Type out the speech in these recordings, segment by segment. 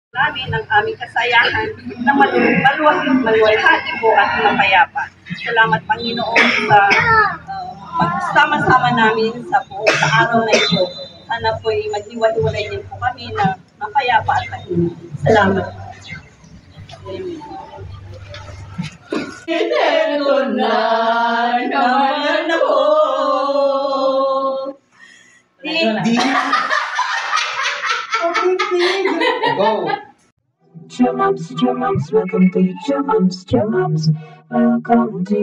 namin ang aming kasayahan na maluwalhati po at mapayapa. Salamat Panginoon sa pagsama-sama namin sa araw na ito. Sana po ay maghiwa-hiwalay din po kami na mapayapa at tahimik. Salamat. Amen. Ito na naman ako. Go. Chumums, welcome to Chumums. Welcome to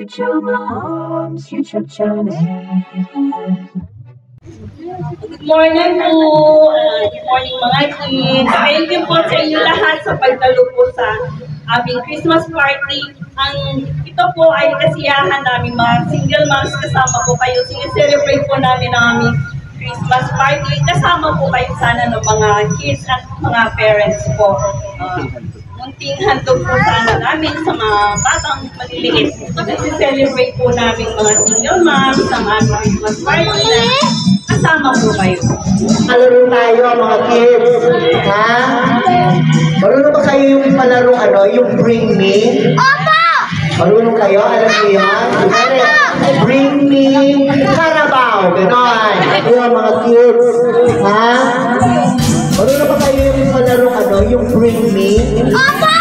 Chumums YouTube channel. Good morning po. Good morning mga kids. Thank you po sa inyo lahat sa pagdalo po sa aming Christmas party. Ito po ay kasiyahan namin mga single moms. Kasama po kayo. Sineselebrate po namin ang aming Christmas party. Kasama po kayo sana ng mga kids at mga parents po. Munting handog po sana namin sa mga batang maliliit. Kasi-celebrate po namin mga single moms sa aming Christmas party na kasama po kayo. Palaro tayo mga kids. Ha? Marunong ba kayo yung palaro yung Bring Me? Opo! Marunong kayo? Alam niyo yan? Bring Me Carabao. Ganon. Ayun mga kids. Ha? Marunong ba kayo yung palaro yung Bring Me? Opo!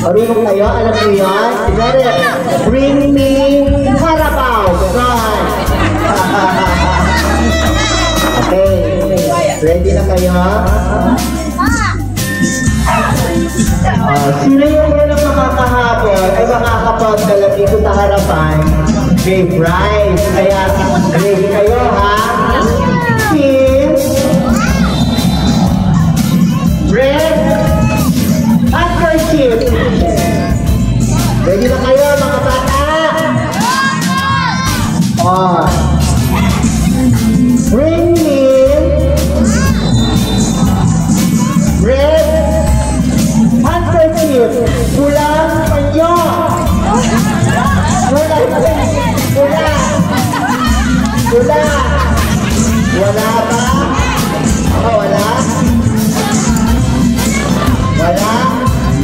Marunong kayo? Alam niyo yan? Bring Me Carabao. Ganon. Okay. Ready na kayo? Sino yung walang makakahabol ay makakapagdala dito sa harapan? May prize. Kaya ready kayo ha? Team Red Handkerchief. Ready na kayo mga bata? Bring me red handkerchief. Pulang panyo. Pula. Wala ba? Wala? Wala?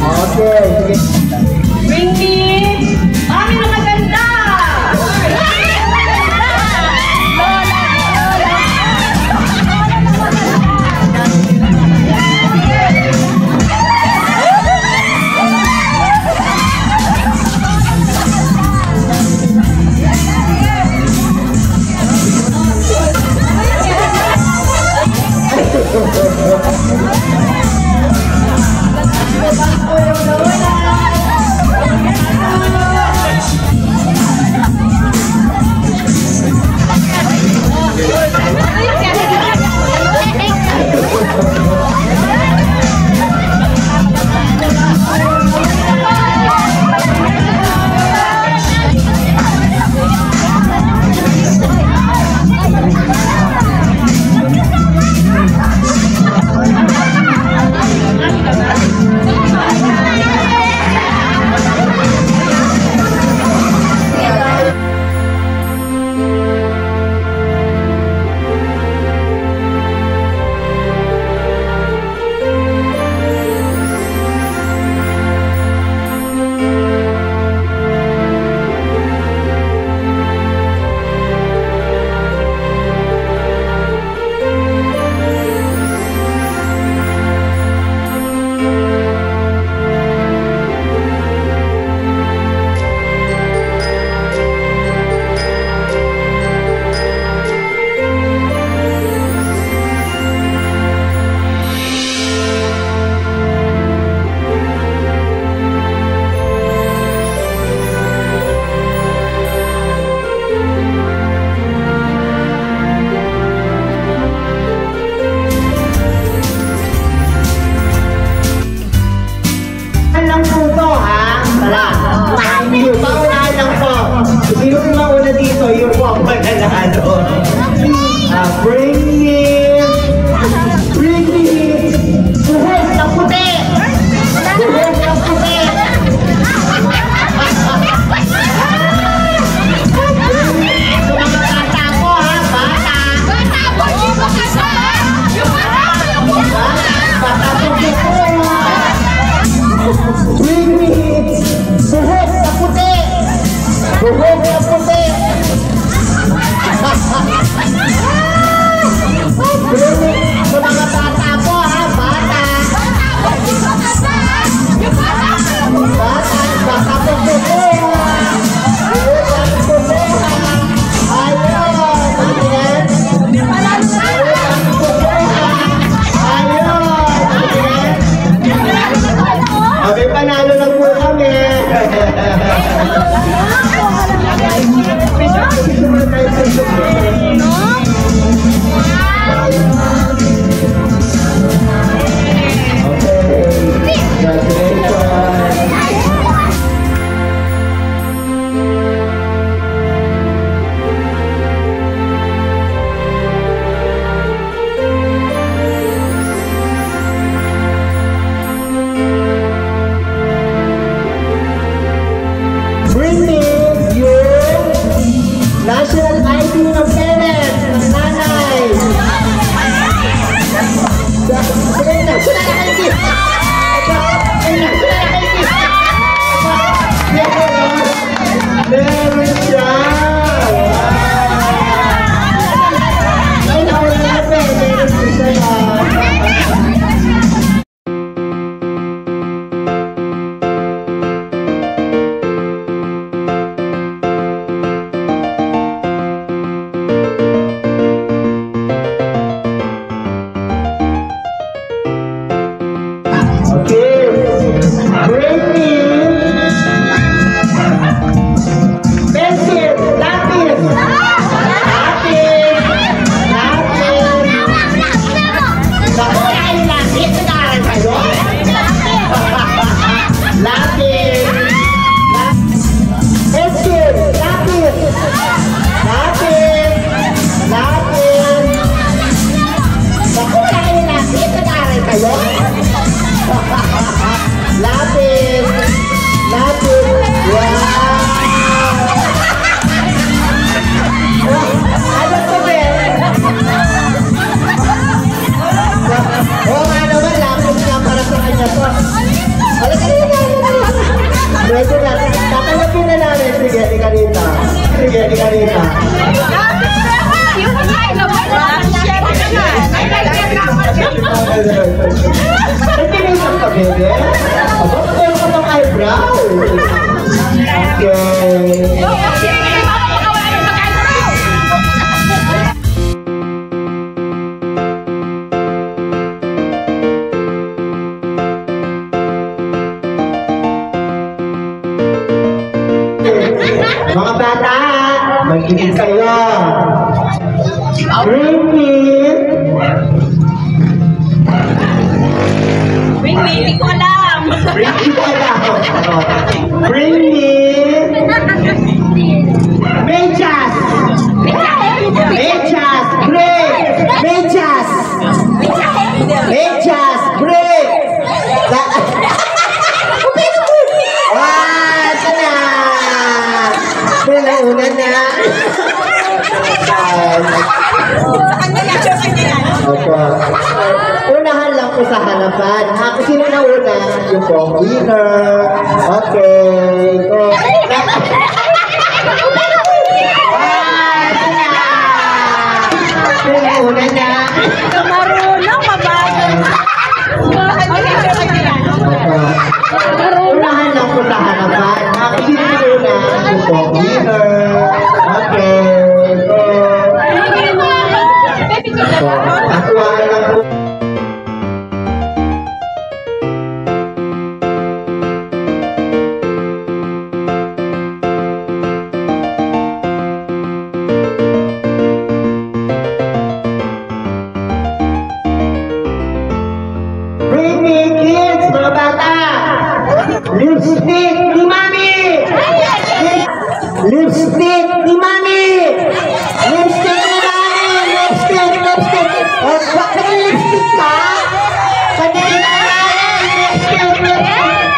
Okay. Bring me! Mami na maganda! Bata po Pwede? Aba, meron ka ng eyebrow. Okay. Mga bata, magkinig kayo. Bring me. Bring me, hindi ko alam. Bring me ko alam. Bring me. Medyas. Medyas. Break. Medyas. Medyas. Break. Una na. Opo. Unahan lang po sa harapan. Kung sino na una, yung pong winner. Okay. Go. Una na. Marunong, mabagal. Unahan lang po sa harapan. Kung sino na una, yung pong winner. Okay. Go. Atuan lang po. Bring me kids, mga bata! Lipstick ni Mami! Lipstick ni Mami! Lipstick ni Mami! Lipstick! O, bakit lipstick ka? Kanina na lipstick!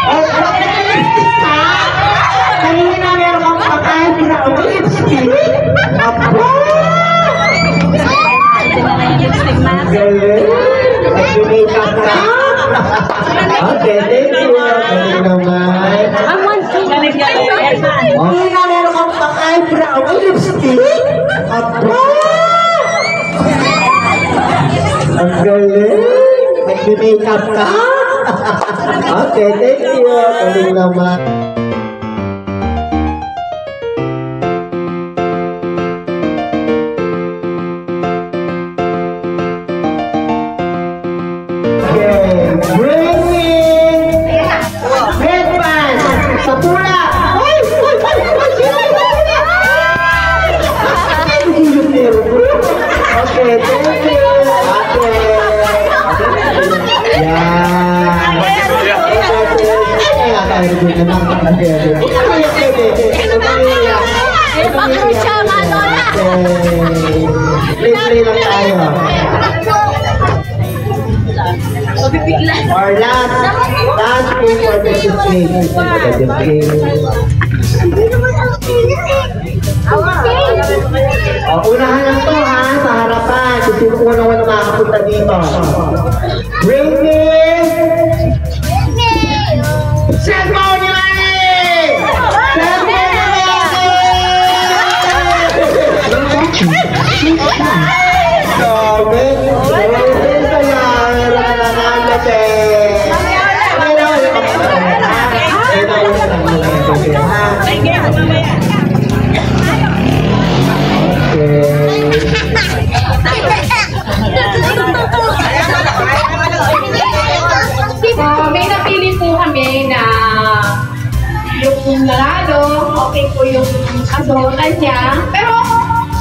O, bakit lipstick ka? Kanina meron kang pagkain na lipstick? Apo! Galing! Nag-makeup ka? Okay, thank you. Galing naman. Okay na, meron kang pang-eyebrow. Lipstick? Apo! Ang galing. Nag-makeup ka? Okay, thank you. Galing naman. Or last thing for the display. Unahan lang to ha, sa harapan. Kung sino po naman makakapunta dito. Bring me! Cellphone ni Manny! Cellphone ni Manny! Sabi! May napili po kami na yung nanalo, okay po yung kasuotan niya. Pero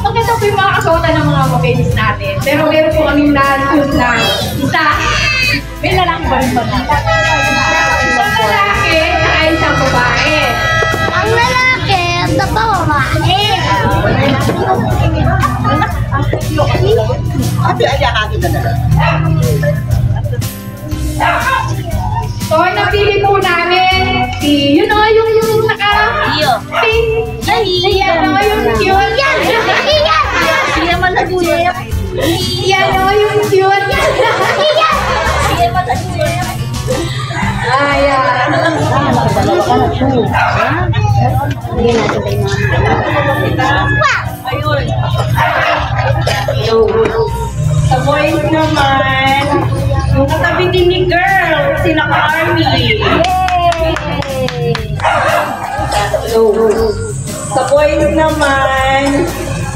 maganda po yung mga kasuotan ng mga babies natin. Pero meron po kami na-choose na isa. May lalaki ba rin ba na? Isang lalaki at isang babae. Ang lalaki, sa babae. So, napili po namin si, you know, yung naka-pink. Yan o, yung cute. Siya malaguyep. Yan o, yung cute. Siya malaguyep. Ayan. Ayun. Sa boys naman, Yung katabi din ni girl, sila ka-army. Sa boys naman,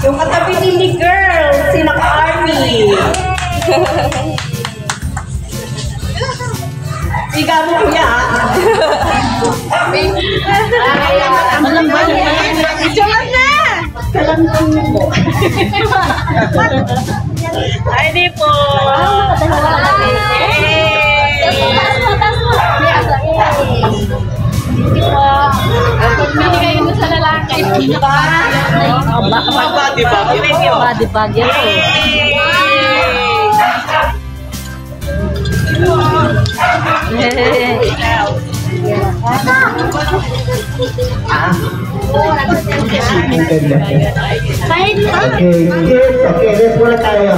yung katabi din ni girl, sila ka-army. Siga mo kuya. Itsyoman na! Kalangkong mo. Ay, di po. Pagmili kayo sa lalaki. Body bag yan po. Okay, let's muna tayo.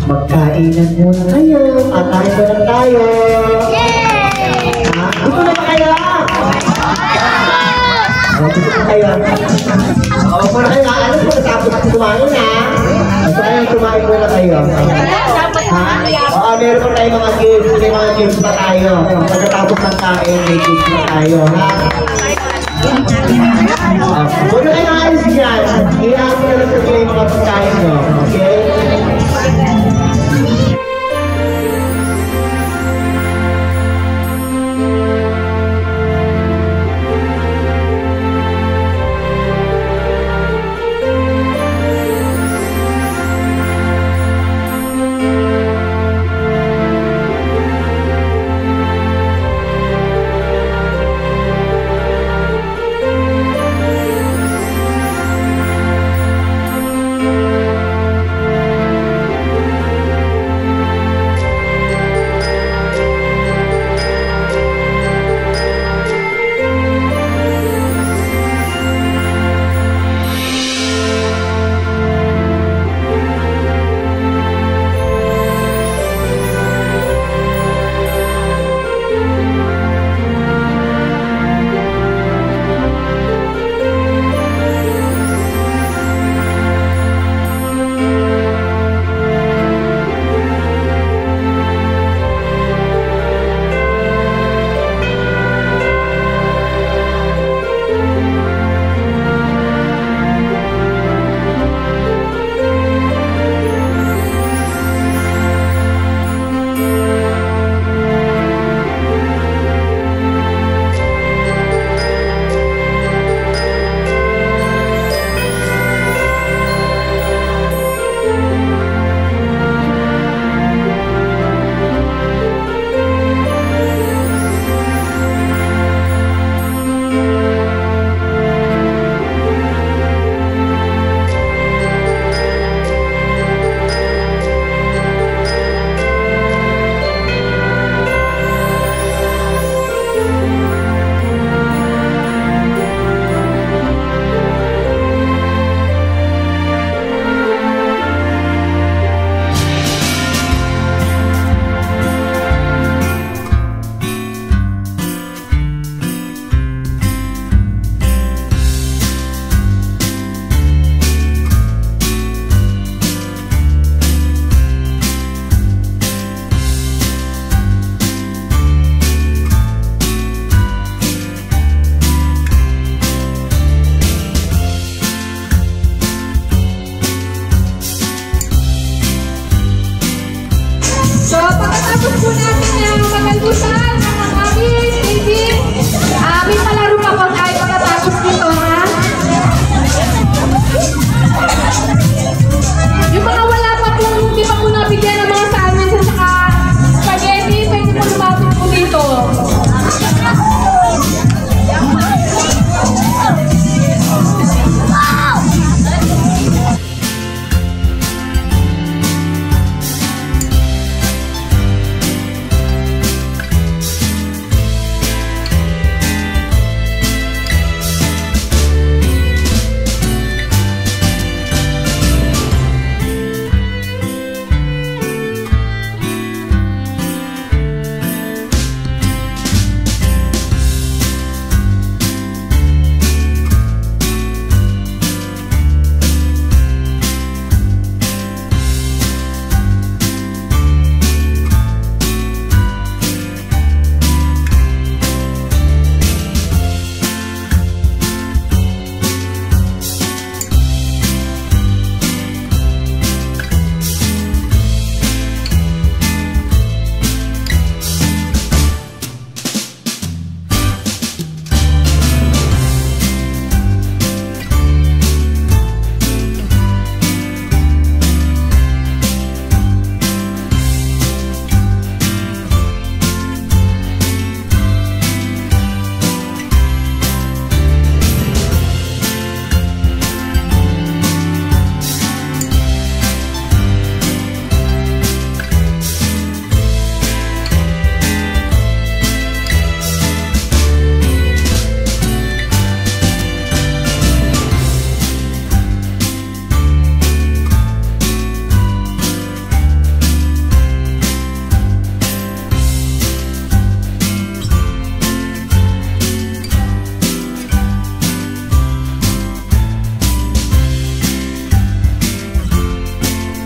Magkainan muna kayo. Kain muna tayo. Gusto na ba kayo? Gusto na kayo? Muna kayo. Alam ko natapos natin kumain ha. Gusto kayong kumain muna kayo. Meron pa tayo mga games. May mga games pa tayo. Pagkatapos ng kain, may games pa tayo ha. Huwag na kayo alis dyan. Iyahan mo na lang sa yung mga pagkain nyo. Okay?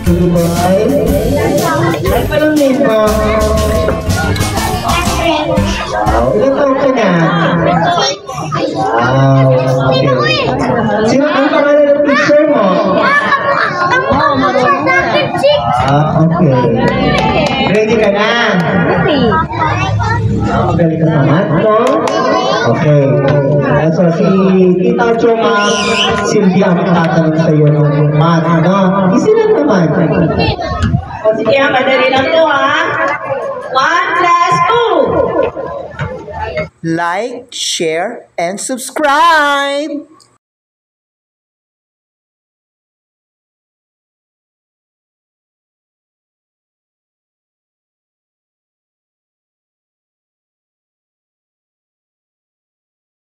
Sige boy. Anong name mo? Wow, ilan taon ka na? Wow, okay. Sino ang pangalan ng teacher mo? Okay. Ready ka na? Magaling ka naman, no? Okay. So, si Tita Choma, Sylvia ang tatanong sa iyo ng math, no? Isa lang naman. O sige, madali lang to ha. 1 plus 2. Like, share, and subscribe!